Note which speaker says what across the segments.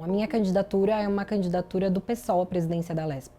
Speaker 1: A minha candidatura é uma candidatura do PSOL à presidência da Alesp.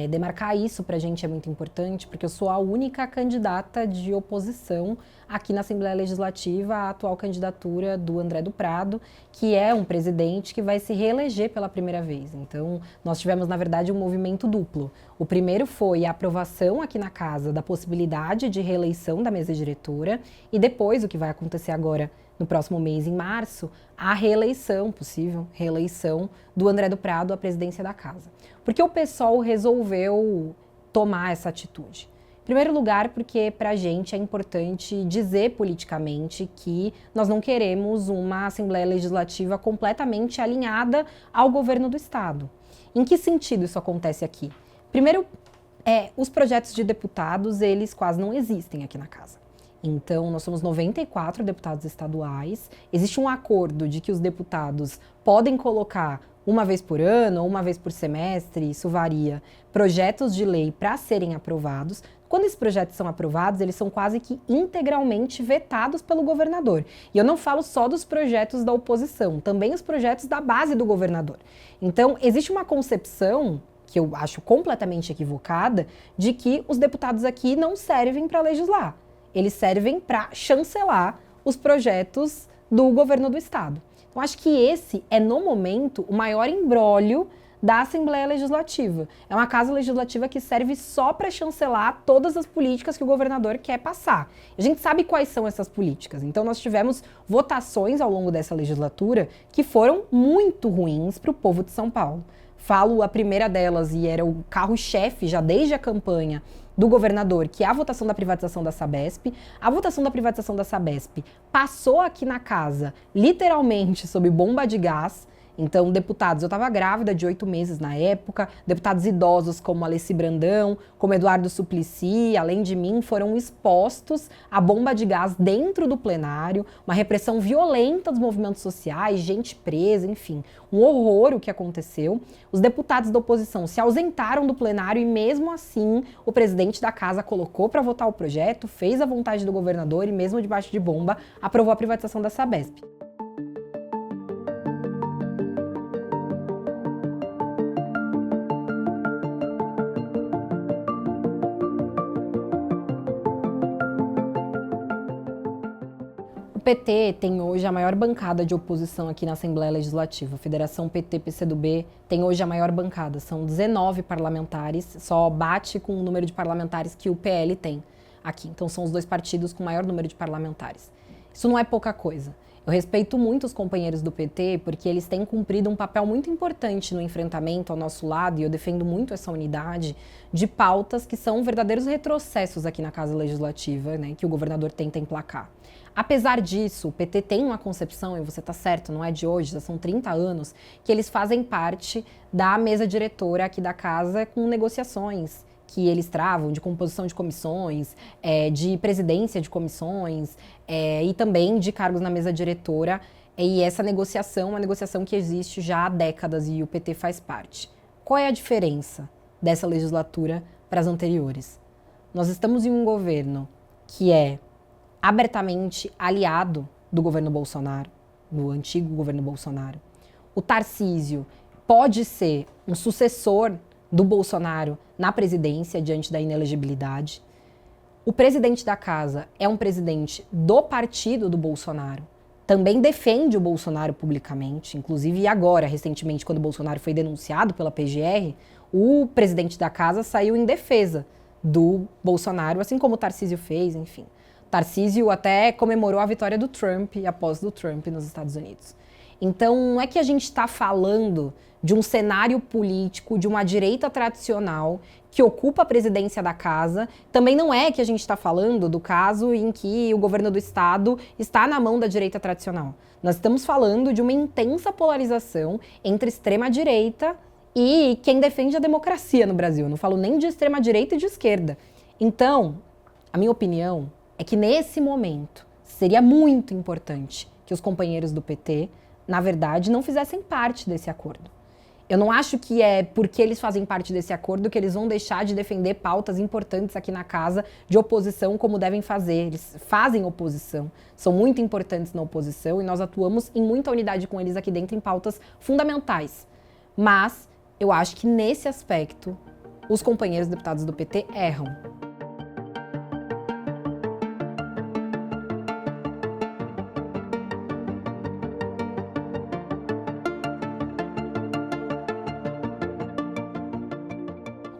Speaker 1: Demarcar isso para a gente é muito importante, porque eu sou a única candidata de oposição aqui na Assembleia Legislativa à atual candidatura do André do Prado, que é um presidente que vai se reeleger pela primeira vez. Então, nós tivemos, na verdade, um movimento duplo. O primeiro foi a aprovação aqui na Casa da possibilidade de reeleição da mesa diretora e depois, o que vai acontecer agora no próximo mês, em março, a reeleição, possível reeleição do André do Prado à presidência da Casa. Por que o PSOL resolveu tomar essa atitude? Em primeiro lugar, porque para a gente é importante dizer politicamente que nós não queremos uma Assembleia Legislativa completamente alinhada ao governo do Estado. Em que sentido isso acontece aqui? Primeiro, os projetos de deputados, eles quase não existem aqui na Casa. Então, nós somos 94 deputados estaduais. Existe um acordo de que os deputados podem colocar uma vez por ano ou uma vez por semestre, isso varia, projetos de lei para serem aprovados. Quando esses projetos são aprovados, eles são quase que integralmente vetados pelo governador. E eu não falo só dos projetos da oposição, também os projetos da base do governador. Então, existe uma concepção que eu acho completamente equivocada de que os deputados aqui não servem para legislar. Eles servem para chancelar os projetos do governo do Estado. Então, acho que esse é, no momento, o maior imbróglio da Assembleia Legislativa. É uma casa legislativa que serve só para chancelar todas as políticas que o governador quer passar. A gente sabe quais são essas políticas. Então, nós tivemos votações ao longo dessa legislatura que foram muito ruins para o povo de São Paulo. Falo a primeira delas, e era o carro-chefe já desde a campanha do governador, que é a votação da privatização da Sabesp. A votação da privatização da Sabesp passou aqui na casa, literalmente, sob bomba de gás. Então, deputados, eu estava grávida de 8 meses na época, deputados idosos como Alessi Brandão, como Eduardo Suplicy, além de mim, foram expostos à bomba de gás dentro do plenário, uma repressão violenta dos movimentos sociais, gente presa, enfim, um horror o que aconteceu. Os deputados da oposição se ausentaram do plenário e mesmo assim o presidente da casa colocou para votar o projeto, fez a vontade do governador e mesmo debaixo de bomba aprovou a privatização da Sabesp. O PT tem hoje a maior bancada de oposição aqui na Assembleia Legislativa. A Federação PT-PCdoB tem hoje a maior bancada. São 19 parlamentares, só bate com o número de parlamentares que o PL tem aqui. Então são os dois partidos com o maior número de parlamentares. Isso não é pouca coisa. Eu respeito muito os companheiros do PT porque eles têm cumprido um papel muito importante no enfrentamento ao nosso lado, e eu defendo muito essa unidade de pautas que são verdadeiros retrocessos aqui na Casa Legislativa, né, que o governador tenta emplacar. Apesar disso, o PT tem uma concepção, e você está certo, não é de hoje, já são 30 anos, que eles fazem parte da mesa diretora aqui da casa com negociações que eles travam de composição de comissões, de presidência de comissões e também de cargos na mesa diretora. E essa negociação é uma negociação que existe já há décadas e o PT faz parte. Qual é a diferença dessa legislatura para as anteriores? Nós estamos em um governo que é abertamente aliado do governo Bolsonaro, do antigo governo Bolsonaro. O Tarcísio pode ser um sucessor do Bolsonaro na presidência diante da inelegibilidade. O presidente da casa é um presidente do partido do Bolsonaro. Também defende o Bolsonaro publicamente, inclusive agora, recentemente, quando o Bolsonaro foi denunciado pela PGR, o presidente da casa saiu em defesa do Bolsonaro, assim como o Tarcísio fez, enfim. Tarcísio até comemorou a vitória do Trump e a posse do Trump nos Estados Unidos. Então, não é que a gente está falando de um cenário político de uma direita tradicional que ocupa a presidência da casa. Também não é que a gente está falando do caso em que o governo do estado está na mão da direita tradicional. Nós estamos falando de uma intensa polarização entre extrema-direita e quem defende a democracia no Brasil. Eu não falo nem de extrema-direita e de esquerda. Então, a minha opinião é que nesse momento seria muito importante que os companheiros do PT na verdade, não fizessem parte desse acordo. Eu não acho que é porque eles fazem parte desse acordo que eles vão deixar de defender pautas importantes aqui na casa de oposição como devem fazer. Eles fazem oposição, são muito importantes na oposição e nós atuamos em muita unidade com eles aqui dentro em pautas fundamentais. Mas eu acho que nesse aspecto os companheiros deputados do PT erram.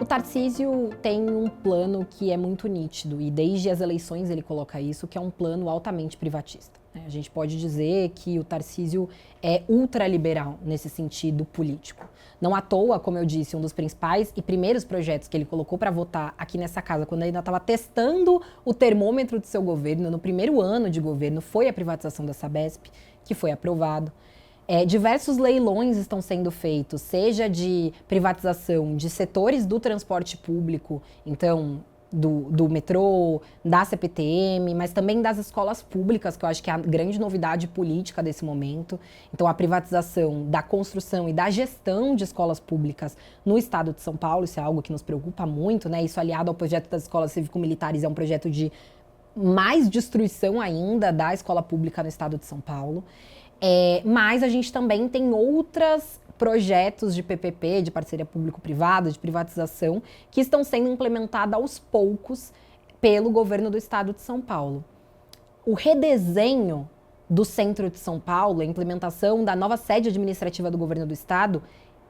Speaker 1: O Tarcísio tem um plano que é muito nítido e desde as eleições ele coloca isso, que é um plano altamente privatista. A gente pode dizer que o Tarcísio é ultraliberal nesse sentido político. Não à toa, como eu disse, um dos principais e primeiros projetos que ele colocou para votar aqui nessa casa, quando ele ainda estava testando o termômetro do seu governo, no primeiro ano de governo, foi a privatização da Sabesp, que foi aprovado. Diversos leilões estão sendo feitos, seja de privatização de setores do transporte público, então do metrô, da CPTM, mas também das escolas públicas, que eu acho que é a grande novidade política desse momento. Então a privatização da construção e da gestão de escolas públicas no estado de São Paulo, isso é algo que nos preocupa muito, né? Isso aliado ao projeto das escolas cívico-militares é um projeto de mais destruição ainda da escola pública no estado de São Paulo. Mas a gente também tem outros projetos de PPP, de parceria público-privada, de privatização, que estão sendo implementados aos poucos pelo governo do estado de São Paulo. O redesenho do centro de São Paulo, a implementação da nova sede administrativa do governo do estado,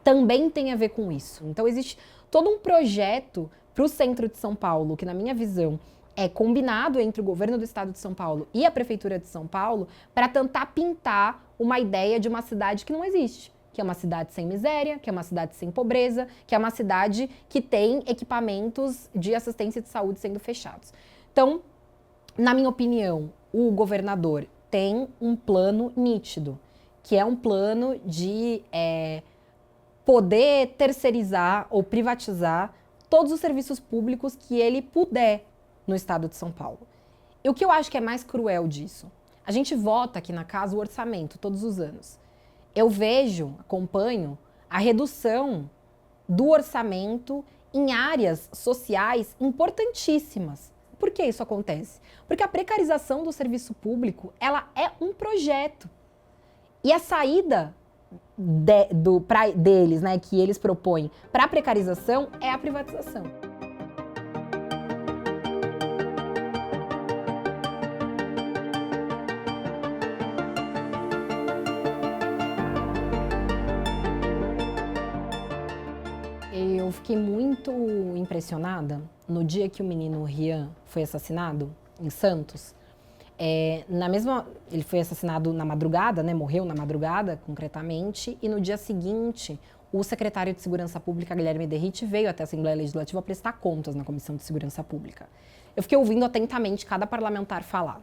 Speaker 1: também tem a ver com isso. Então existe todo um projeto para o centro de São Paulo, que na minha visão é combinado entre o governo do estado de São Paulo e a prefeitura de São Paulo para tentar pintar uma ideia de uma cidade que não existe, que é uma cidade sem miséria, que é uma cidade sem pobreza, que é uma cidade que tem equipamentos de assistência de saúde sendo fechados. Então, na minha opinião, o governador tem um plano nítido, que é um plano de poder terceirizar ou privatizar todos os serviços públicos que ele puder no estado de São Paulo. E o que eu acho que é mais cruel disso? A gente vota aqui na casa o orçamento todos os anos. Eu vejo, acompanho a redução do orçamento em áreas sociais importantíssimas. Por que isso acontece? Porque a precarização do serviço público, ela é um projeto. E a saída deles, né, que eles propõem para a precarização é a privatização. Eu fiquei muito impressionada no dia que o menino Rian foi assassinado em Santos. Ele foi assassinado na madrugada, né? Morreu na madrugada, concretamente, e no dia seguinte, o secretário de Segurança Pública, Guilherme Derrite, veio até a Assembleia Legislativa prestar contas na Comissão de Segurança Pública. Eu fiquei ouvindo atentamente cada parlamentar falar,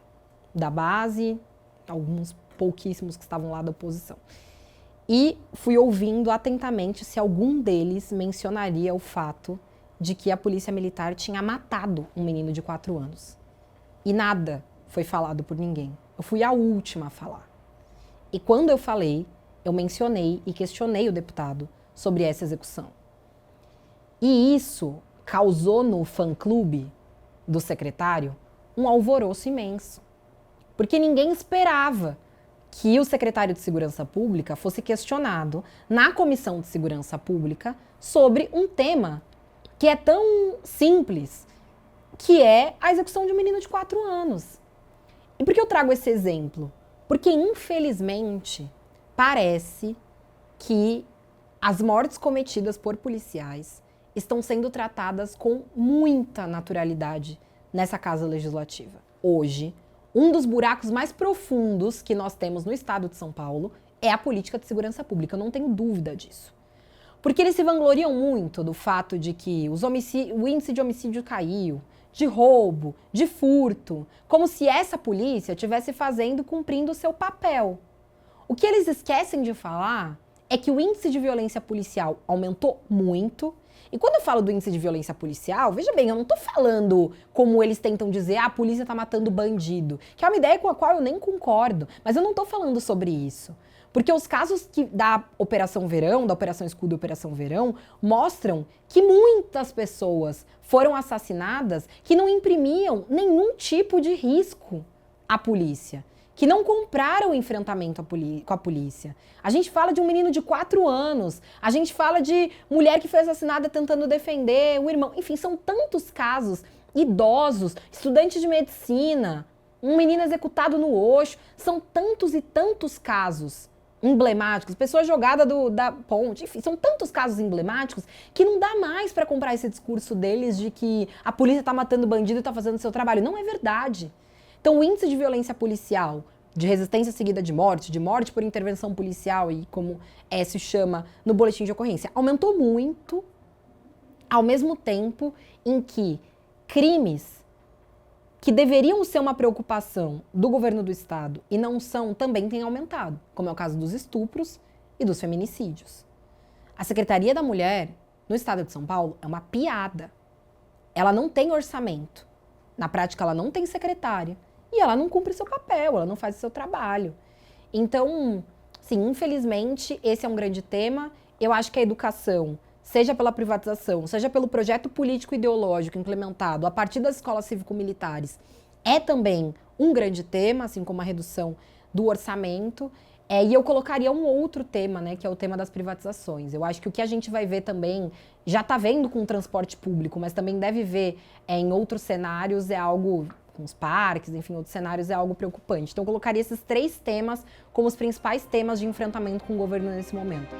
Speaker 1: da base, alguns pouquíssimos que estavam lá da oposição. E fui ouvindo atentamente se algum deles mencionaria o fato de que a polícia militar tinha matado um menino de 4 anos. E nada foi falado por ninguém. Eu fui a última a falar. E quando eu falei, eu mencionei e questionei o deputado sobre essa execução. E isso causou no fã-clube do secretário um alvoroço imenso. Porque ninguém esperava que o secretário de Segurança Pública fosse questionado na Comissão de Segurança Pública sobre um tema que é tão simples, que é a execução de um menino de 4 anos. E por que eu trago esse exemplo? Porque, infelizmente, parece que as mortes cometidas por policiais estão sendo tratadas com muita naturalidade nessa Casa Legislativa. Hoje, um dos buracos mais profundos que nós temos no estado de São Paulo é a política de segurança pública, eu não tenho dúvida disso. Porque eles se vangloriam muito do fato de que o índice de homicídio caiu, de roubo, de furto, como se essa polícia estivesse cumprindo o seu papel. O que eles esquecem de falar é que o índice de violência policial aumentou muito. E quando eu falo do índice de violência policial, veja bem, eu não tô falando como eles tentam dizer, a polícia tá matando bandido, que é uma ideia com a qual eu nem concordo, mas eu não tô falando sobre isso. Porque os casos da Operação Verão, da Operação Escudo e Operação Verão, mostram que muitas pessoas foram assassinadas que não imprimiam nenhum tipo de risco à polícia, que não compraram o enfrentamento com a polícia. A gente fala de um menino de 4 anos, a gente fala de mulher que foi assassinada tentando defender o irmão. Enfim, são tantos casos, idosos, estudantes de medicina, um menino executado no Osho. São tantos e tantos casos emblemáticos, pessoa jogada da ponte, enfim, são tantos casos emblemáticos que não dá mais para comprar esse discurso deles de que a polícia está matando bandido e está fazendo o seu trabalho. Não é verdade. Então, o índice de violência policial, de resistência seguida de morte por intervenção policial e como se chama no boletim de ocorrência, aumentou muito, ao mesmo tempo em que crimes que deveriam ser uma preocupação do governo do estado e não são, também têm aumentado, como é o caso dos estupros e dos feminicídios. A Secretaria da Mulher, no estado de São Paulo, é uma piada. Ela não tem orçamento. Na prática, ela não tem secretária. E ela não cumpre seu papel, ela não faz o seu trabalho. Então, sim, infelizmente, esse é um grande tema. Eu acho que a educação, seja pela privatização, seja pelo projeto político-ideológico implementado a partir das escolas cívico-militares, é também um grande tema, assim como a redução do orçamento. E eu colocaria um outro tema, né, que é o tema das privatizações. Eu acho que o que a gente vai ver também, já está vendo com o transporte público, mas também deve ver em outros cenários, é algo, com os parques, enfim, outros cenários, é algo preocupante. Então eu colocaria esses 3 temas como os principais temas de enfrentamento com o governo nesse momento.